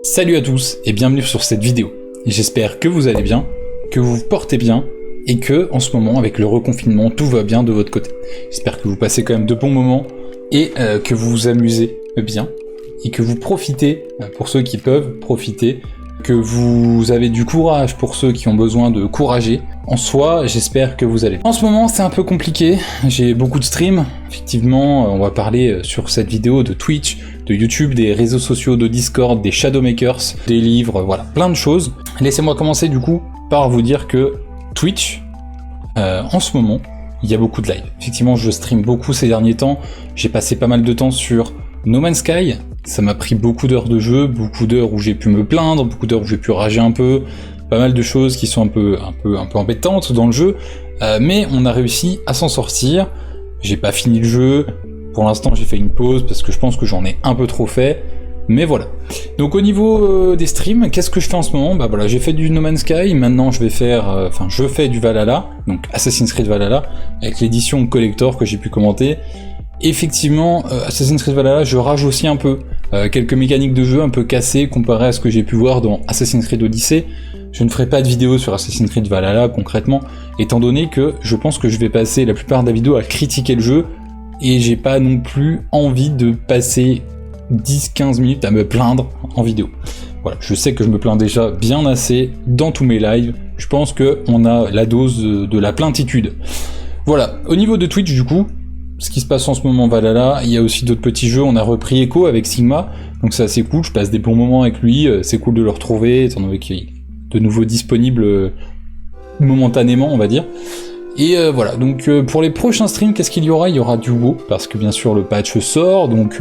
Salut à tous et bienvenue sur cette vidéo. J'espère que vous allez bien, que vous vous portez bien et que en ce moment avec le reconfinement tout va bien de votre côté. J'espère que vous passez quand même de bons moments et que vous vous amusez bien et que vous profitez pour ceux qui peuvent profiter, que vous avez du courage pour ceux qui ont besoin de courager. En soi, j'espère que vous allez bien. En ce moment, c'est un peu compliqué. J'ai beaucoup de streams. Effectivement, on va parler sur cette vidéo de Twitch, de YouTube, des réseaux sociaux, de Discord, des Shadowmakers, des livres, voilà, plein de choses. Laissez-moi commencer du coup par vous dire que Twitch, en ce moment, il y a beaucoup de live. Effectivement, je stream beaucoup ces derniers temps. J'ai passé pas mal de temps sur No Man's Sky. Ça m'a pris beaucoup d'heures de jeu, beaucoup d'heures où j'ai pu me plaindre, beaucoup d'heures où j'ai pu rager un peu, pas mal de choses qui sont un peu embêtantes dans le jeu, mais on a réussi à s'en sortir. J'ai pas fini le jeu, pour l'instant j'ai fait une pause parce que je pense que j'en ai un peu trop fait, mais voilà. Donc au niveau des streams, qu'est-ce que je fais en ce moment? Bah voilà, j'ai fait du No Man's Sky, maintenant je vais faire, je fais du Valhalla, donc Assassin's Creed Valhalla, avec l'édition collector que j'ai pu commenter. Effectivement, Assassin's Creed Valhalla, je rage aussi un peu. Quelques mécaniques de jeu un peu cassées comparé à ce que j'ai pu voir dans Assassin's Creed Odyssey. Je ne ferai pas de vidéo sur Assassin's Creed Valhalla concrètement, étant donné que je pense que je vais passer la plupart de la vidéo à critiquer le jeu, et j'ai pas non plus envie de passer 10-15 minutes à me plaindre en vidéo. Voilà, je sais que je me plains déjà bien assez dans tous mes lives, je pense qu'on a la dose de la plaintitude. Voilà, au niveau de Twitch du coup, ce qui se passe en ce moment Valhalla, il y a aussi d'autres petits jeux, on a repris Echo avec Sigma, donc c'est assez cool, je passe des bons moments avec lui, c'est cool de le retrouver, étant donné qu'il est de nouveau disponible momentanément, on va dire. Et voilà, donc pour les prochains streams, qu'est-ce qu'il y aura? Il y aura du WoW, parce que bien sûr le patch sort, donc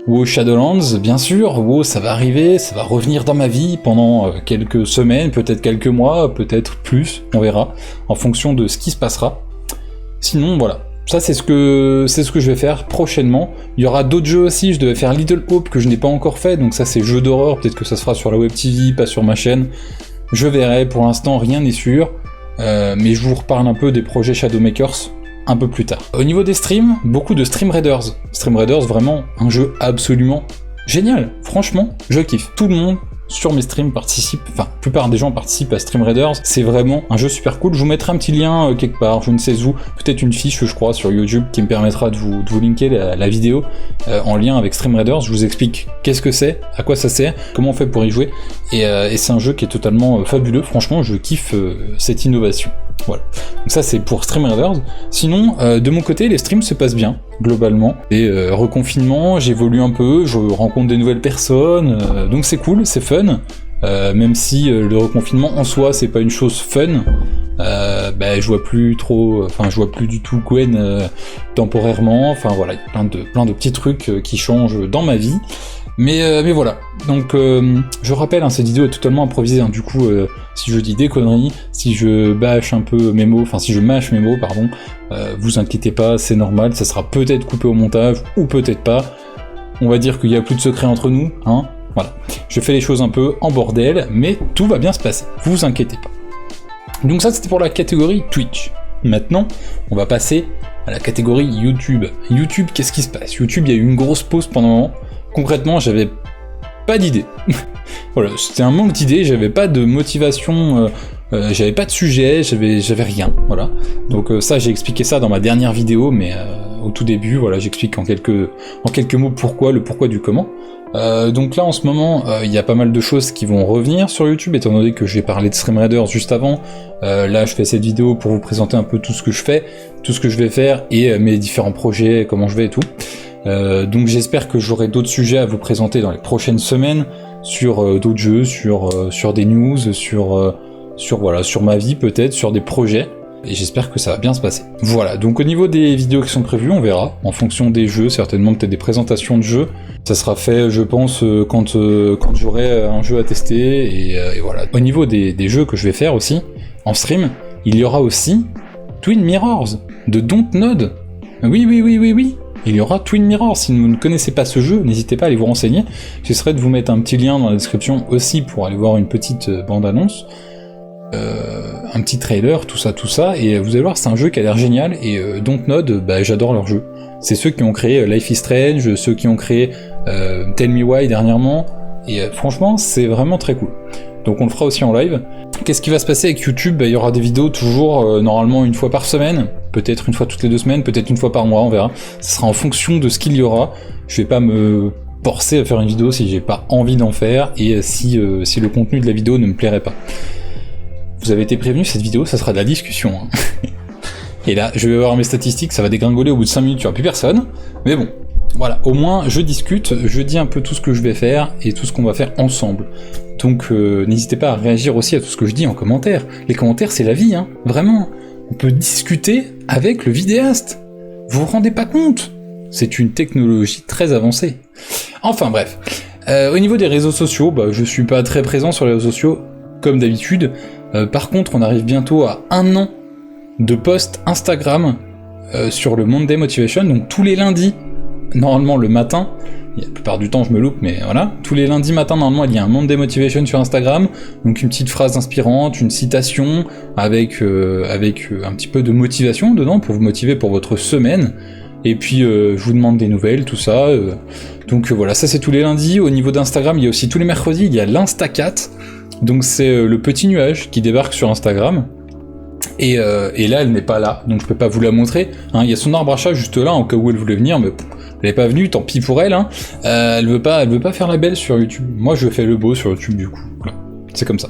WoW Shadowlands, bien sûr, WoW ça va arriver, ça va revenir dans ma vie pendant quelques semaines, peut-être quelques mois, peut-être plus, on verra, en fonction de ce qui se passera. Sinon, voilà. Ça c'est ce que je vais faire prochainement. Il y aura d'autres jeux aussi, je devais faire Little Hope que je n'ai pas encore fait, donc ça c'est jeu d'horreur, peut-être que ça se fera sur la web TV, pas sur ma chaîne. Je verrai, pour l'instant rien n'est sûr, mais je vous reparle un peu des projets Shadowmakers un peu plus tard. Au niveau des streams, beaucoup de Stream Raiders. Stream Raiders, vraiment un jeu absolument génial, franchement, je kiffe. Tout le monde sur mes streams participe, enfin, la plupart des gens participent à Stream Raiders, c'est vraiment un jeu super cool. Je vous mettrai un petit lien quelque part, je ne sais où, peut-être une fiche, je crois, sur YouTube qui me permettra de vous linker la vidéo en lien avec Stream Raiders. Je vous explique qu'est-ce que c'est, à quoi ça sert, comment on fait pour y jouer, et c'est un jeu qui est totalement fabuleux, franchement, je kiffe cette innovation. Voilà. Donc ça c'est pour Stream Raiders. Sinon, de mon côté, les streams se passent bien, globalement. Et reconfinement, j'évolue un peu, je rencontre des nouvelles personnes, donc c'est cool, c'est fun. Même si le reconfinement en soi c'est pas une chose fun, je vois plus trop, je vois plus du tout Gwen temporairement, enfin voilà, il y a plein de petits trucs qui changent dans ma vie. Mais voilà, donc je rappelle, cette vidéo est totalement improvisée, du coup si je dis des conneries, si je bâche un peu mes mots, si je mâche mes mots, pardon, vous inquiétez pas, c'est normal, ça sera peut-être coupé au montage, ou peut-être pas, on va dire qu'il n'y a plus de secret entre nous, voilà. Je fais les choses un peu en bordel, mais tout va bien se passer, vous inquiétez pas. Donc ça c'était pour la catégorie Twitch. Maintenant, on va passer à la catégorie YouTube. YouTube, qu'est-ce qui se passe? YouTube, il y a eu une grosse pause pendant un moment. Concrètement, j'avais pas d'idée. Voilà, c'était un manque d'idées, j'avais pas de motivation, j'avais pas de sujet, j'avais rien, voilà. Donc ça, j'ai expliqué ça dans ma dernière vidéo, mais au tout début, voilà, j'explique en quelques mots le pourquoi du comment. Donc là, en ce moment, il y a pas mal de choses qui vont revenir sur YouTube, étant donné que j'ai parlé de Stream Raiders juste avant. Là, je fais cette vidéo pour vous présenter un peu tout ce que je fais, tout ce que je vais faire, et mes différents projets, comment je vais et tout. Donc j'espère que j'aurai d'autres sujets à vous présenter dans les prochaines semaines, sur d'autres jeux, sur des news, sur ma vie peut-être, sur des projets, et j'espère que ça va bien se passer. Voilà, donc au niveau des vidéos qui sont prévues, on verra, en fonction des jeux, certainement peut-être des présentations de jeux, ça sera fait je pense quand j'aurai un jeu à tester, et voilà. Au niveau des jeux que je vais faire aussi, en stream, il y aura aussi Twin Mirrors, de Dontnod. Oui. Il y aura Twin Mirror, si vous ne connaissez pas ce jeu, n'hésitez pas à aller vous renseigner. J'essaierai de vous mettre un petit lien dans la description aussi pour aller voir une petite bande-annonce, un petit trailer, tout ça, et vous allez voir, c'est un jeu qui a l'air génial, et Dontnod, j'adore leur jeu. C'est ceux qui ont créé Life is Strange, ceux qui ont créé Tell Me Why dernièrement, Et franchement, c'est vraiment très cool. Donc on le fera aussi en live. Qu'est-ce qui va se passer avec YouTube ? Il y aura des vidéos toujours normalement une fois par semaine, peut-être une fois toutes les 2 semaines, peut-être une fois par mois, on verra. Ce sera en fonction de ce qu'il y aura. Je vais pas me forcer à faire une vidéo si j'ai pas envie d'en faire et si le contenu de la vidéo ne me plairait pas. Vous avez été prévenu, cette vidéo, ça sera de la discussion. Hein. Et là, je vais voir mes statistiques, ça va dégringoler au bout de 5 minutes, il n'y aura plus personne. Mais bon, voilà, au moins je discute, je dis un peu tout ce que je vais faire et tout ce qu'on va faire ensemble. Donc n'hésitez pas à réagir aussi à tout ce que je dis en commentaire. Les commentaires, c'est la vie, hein, vraiment. On peut discuter avec le vidéaste. Vous vous rendez pas compte ? C'est une technologie très avancée. Enfin bref. Au niveau des réseaux sociaux, je suis pas très présent sur les réseaux sociaux, comme d'habitude. Par contre, on arrive bientôt à 1 an de posts Instagram sur le Monday Motivation, donc tous les lundis, normalement le matin, la plupart du temps je me loupe, mais voilà, tous les lundis matin normalement il y a un Monday Motivation sur Instagram, donc une petite phrase inspirante, une citation, avec un petit peu de motivation dedans, pour vous motiver pour votre semaine, et puis je vous demande des nouvelles, tout ça, donc voilà, ça c'est tous les lundis. Au niveau d'Instagram, il y a aussi tous les mercredis, il y a l'Instacat, donc c'est le petit nuage qui débarque sur Instagram, et là elle n'est pas là, donc je peux pas vous la montrer, hein. Il y a son arbre à chat juste là, en cas où elle voulait venir, mais elle est pas venue, tant pis pour elle, hein. Elle veut pas faire la belle sur YouTube. Moi je fais le beau sur YouTube du coup, voilà, c'est comme ça.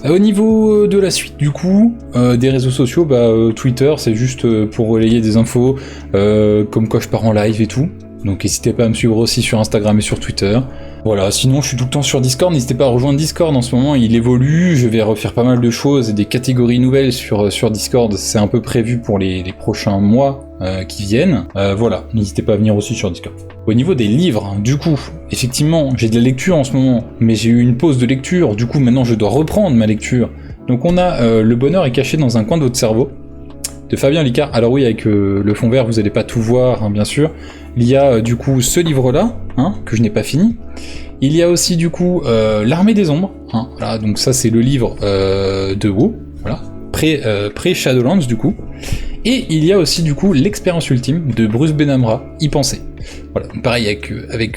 Au niveau de la suite du coup, des réseaux sociaux, Twitter c'est juste pour relayer des infos, comme quoi je pars en live et tout, donc n'hésitez pas à me suivre aussi sur Instagram et sur Twitter. Voilà, sinon je suis tout le temps sur Discord, n'hésitez pas à rejoindre Discord, en ce moment il évolue, je vais refaire pas mal de choses et des catégories nouvelles sur Discord, c'est un peu prévu pour les prochains mois qui viennent, voilà, n'hésitez pas à venir aussi sur Discord. Au niveau des livres, du coup, effectivement, j'ai de la lecture en ce moment, mais j'ai eu une pause de lecture, du coup maintenant je dois reprendre ma lecture. Donc on a Le bonheur est caché dans un coin de votre cerveau, de Fabien Licard. Alors oui, avec le fond vert, vous allez pas tout voir, hein, bien sûr. Il y a du coup ce livre-là, hein, que je n'ai pas fini. Il y a aussi du coup L'Armée des Ombres, hein, voilà, donc ça c'est le livre de WoW, voilà, pré-Shadowlands du coup. Et il y a aussi du coup L'Expérience Ultime de Bruce Benamra, Y penser. Voilà, donc pareil avec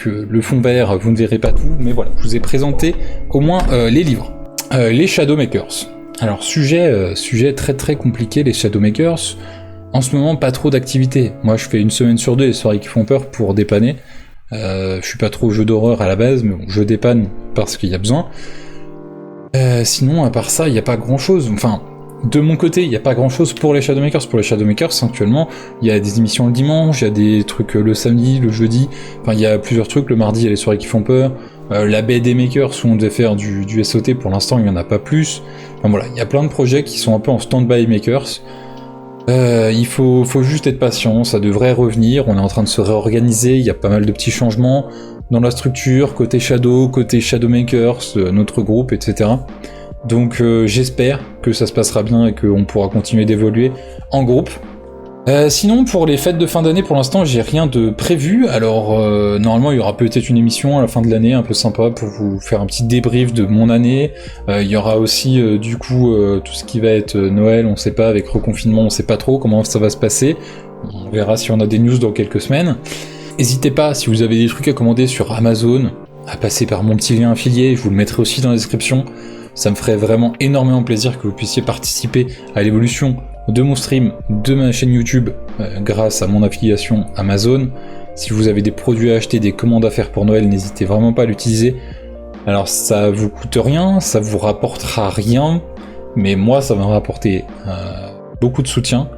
le fond vert, vous ne verrez pas tout, mais voilà, je vous ai présenté au moins les livres. Les Shadowmakers. Alors sujet très très compliqué, les Shadowmakers. En ce moment, pas trop d'activité. Moi, je fais 1 semaine sur 2 les soirées qui font peur pour dépanner. Je suis pas trop jeu d'horreur à la base, mais bon, je dépanne parce qu'il y a besoin. Sinon, à part ça, il n'y a pas grand-chose. Enfin, de mon côté, il n'y a pas grand-chose pour les Shadowmakers. Pour les Shadowmakers, actuellement, il y a des émissions le dimanche, il y a des trucs le samedi, le jeudi. Enfin, il y a plusieurs trucs. Le mardi, il y a les soirées qui font peur. La BD Makers, où on devait faire du SOT, pour l'instant, il n'y en a pas plus. Enfin voilà, il y a plein de projets qui sont un peu en stand-by Makers. Il faut juste être patient, ça devrait revenir, on est en train de se réorganiser, il y a pas mal de petits changements dans la structure, côté Shadow, côté Shadowmakers, notre groupe, etc. Donc j'espère que ça se passera bien et qu'on pourra continuer d'évoluer en groupe. Sinon, pour les fêtes de fin d'année, pour l'instant, j'ai rien de prévu. Alors, normalement, il y aura peut-être une émission à la fin de l'année, un peu sympa, pour vous faire un petit débrief de mon année. Il y aura aussi, du coup, tout ce qui va être Noël, on sait pas, avec reconfinement, on sait pas trop comment ça va se passer. On verra si on a des news dans quelques semaines. N'hésitez pas, si vous avez des trucs à commander sur Amazon, à passer par mon petit lien affilié, je vous le mettrai aussi dans la description. Ça me ferait vraiment énormément plaisir que vous puissiez participer à l'évolution de mon stream, de ma chaîne YouTube, grâce à mon affiliation Amazon. Si vous avez des produits à acheter, des commandes à faire pour Noël, n'hésitez vraiment pas à l'utiliser. Alors ça vous coûte rien, ça vous rapportera rien, mais moi ça m'a rapporté beaucoup de soutien.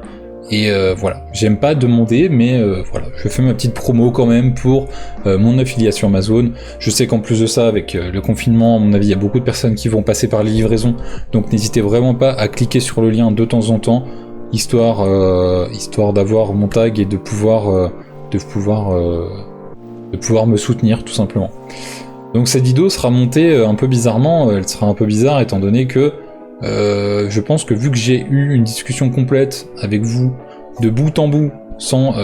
Et voilà, j'aime pas demander, mais voilà, je fais ma petite promo quand même pour mon affiliation Amazon. Je sais qu'en plus de ça, avec le confinement, à mon avis, il y a beaucoup de personnes qui vont passer par les livraisons, donc n'hésitez vraiment pas à cliquer sur le lien de temps en temps, histoire d'avoir mon tag et de pouvoir me soutenir, tout simplement. Donc cette vidéo sera montée un peu bizarrement, elle sera un peu bizarre étant donné que je pense que vu que j'ai eu une discussion complète avec vous de bout en bout sans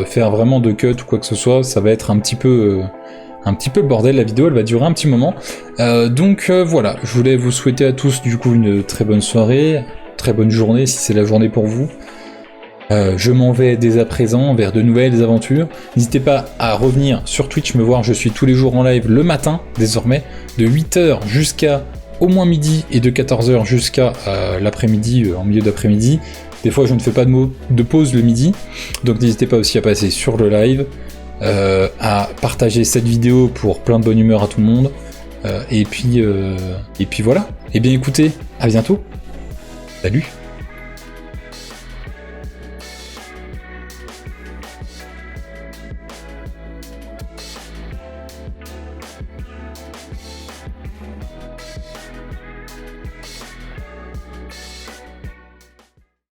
faire vraiment de cut ou quoi que ce soit, ça va être un petit peu le bordel. La vidéo elle va durer un petit moment, donc voilà, je voulais vous souhaiter à tous du coup une très bonne soirée, très bonne journée si c'est la journée pour vous, Je m'en vais dès à présent vers de nouvelles aventures. N'hésitez pas à revenir sur Twitch me voir, je suis tous les jours en live le matin désormais, de 8h jusqu'à au moins midi et de 14h jusqu'à l'après-midi, en milieu d'après-midi. Des fois je ne fais pas de pause le midi, donc n'hésitez pas aussi à passer sur le live, à partager cette vidéo pour plein de bonne humeur à tout le monde, et puis voilà. Eh bien écoutez, à bientôt, salut.